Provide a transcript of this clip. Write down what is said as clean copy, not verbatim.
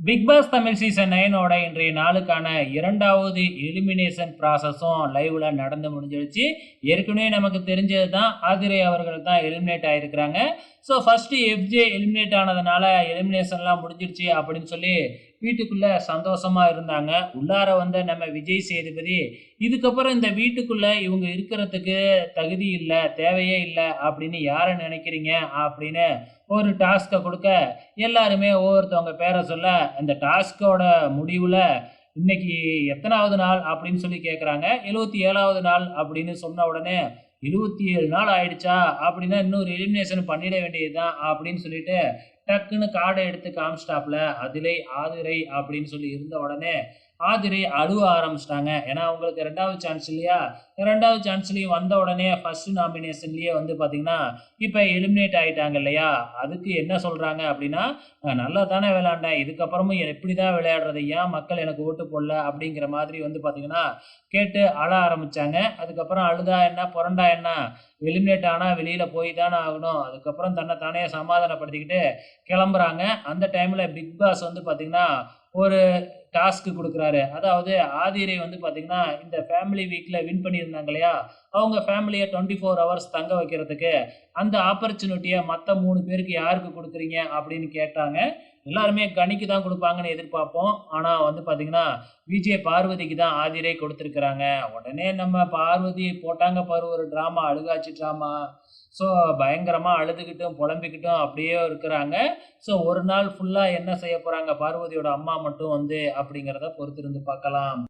Big pass Tamil season 9 இன்றைய நாளுக்கான 2வது எலிமினேஷன் ப்ராசஸும் லைவ்ல நடந்து முடிஞ்சிடுச்சு. ஏற்கனவே நமக்கு தெரிஞ்சது தான் ஆதிரை அவர்கள் தான் எலிமினேட் ஆயிருக்கிறாங்க. ஸோ ஃபர்ஸ்ட்டு எஃப்ஜே எலிமினேட் ஆனதுனால எலிமினேஷன்லாம் முடிஞ்சிடுச்சு அப்படின்னு சொல்லி வீட்டுக்குள்ள சந்தோஷமா இருந்தாங்க. உள்ளார வந்த நம்ம விஜய் சேதுபதி, இதுக்கப்புறம் இந்த வீட்டுக்குள்ள இவங்க இருக்கிறதுக்கு தகுதி இல்ல, தேவையே இல்ல அப்படின்னு யார நினைக்கிறீங்க? அப்படின்னு ஒரு டாஸ்க்க குடுக்க, எல்லாருமே ஒவ்வொருத்தவங்க பேர சொல்ல, அந்த டாஸ்க்கோட முடிவுல இன்னைக்கு எத்தனாவது நாள் அப்படின்னு சொல்லி கேட்குறாங்க. 77வது நாள் அப்படின்னு சொன்ன உடனே, 27 நாள் ஆயிடுச்சா? அப்படின்னா இன்னொரு எலிமினேஷன் பண்ணிட வேண்டியது தான் அப்படின்னு சொல்லிட்டு, டக்குன்னு கார்ட எடுத்து காமிச்சிட்டாப்ல. அதிலே ஆதிரை அப்படின்னு சொல்லி இருந்த உடனே, ஆதிரை அழுவ ஆரம்பிச்சுட்டாங்க. ஏன்னா அவங்களுக்கு 2வது சான்ஸ் இல்லையா? 2வது சான்ஸ்லயும் வந்த உடனே ஃபர்ஸ்ட் நாமினேஷன்லயே வந்து பார்த்தீங்கன்னா, இப்ப எலிமினேட் ஆயிட்டாங்க இல்லையா? அதுக்கு என்ன சொல்றாங்க அப்படின்னா, நல்லா தானே விளையாண்டேன். இதுக்கப்புறமும் எப்படி தான் விளையாடுறது? ஏன் மக்கள் எனக்கு ஓட்டு போடல? அப்படிங்கிற மாதிரி வந்து பார்த்தீங்கன்னா, கேட்டு அழ ஆரம்பிச்சாங்க. அதுக்கப்புறம் அழுதா என்ன? புரண்டா என்ன? எலிமினேட் ஆனா வெளியில போய் தானே ஆகணும். அதுக்கப்புறம் தன்னை தானே சமாதானப்படுத்திக்கிட்டு கிளம்புறாங்க. அந்த டைம்ல பிக் பாஸ் வந்து பார்த்தீங்கன்னா, ஒரு டாஸ்க் குடுக்குறாரு. அதாவது ஆதிரை வந்து பார்த்தீங்கன்னா, இந்த ஃபேமிலி வீக்ல வின் பண்ணியிருந்தாங்க இல்லையா? அவங்க ஃபேமிலிய 24 ஹவர்ஸ் தங்க வைக்கிறதுக்கு, அந்த ஆப்பர்ச்சுனிட்டிய மத்த 3 பேருக்கு யாருக்கு குடுக்குறீங்க? அப்படின்னு கேட்டாங்க. எல்லாருமே கனிக்கு தான் குடுப்பாங்கன்னு எதிர்பார்ப்போம். ஆனா வந்து பார்த்தீங்கன்னா, விஜே பார்வதிக்கு தான் ஆதிரை கொடுத்திருக்கிறாங்க. உடனே நம்ம பார்வதி போட்டாங்க பாரு ஒரு ட்ராமா, அழுகாட்சி ட்ராமா. ஸோ பயங்கரமா அழுதுகிட்டும், புலம்பிக்கிட்டும் அப்படியே இருக்கிறாங்க. ஸோ ஒரு நாள் ஃபுல்லா என்ன செய்ய போறாங்க பார்வதியோட அம்மா மட்டும் வந்து அப்படிங்கிறத பொறுத்திருந்து பார்க்கலாம்.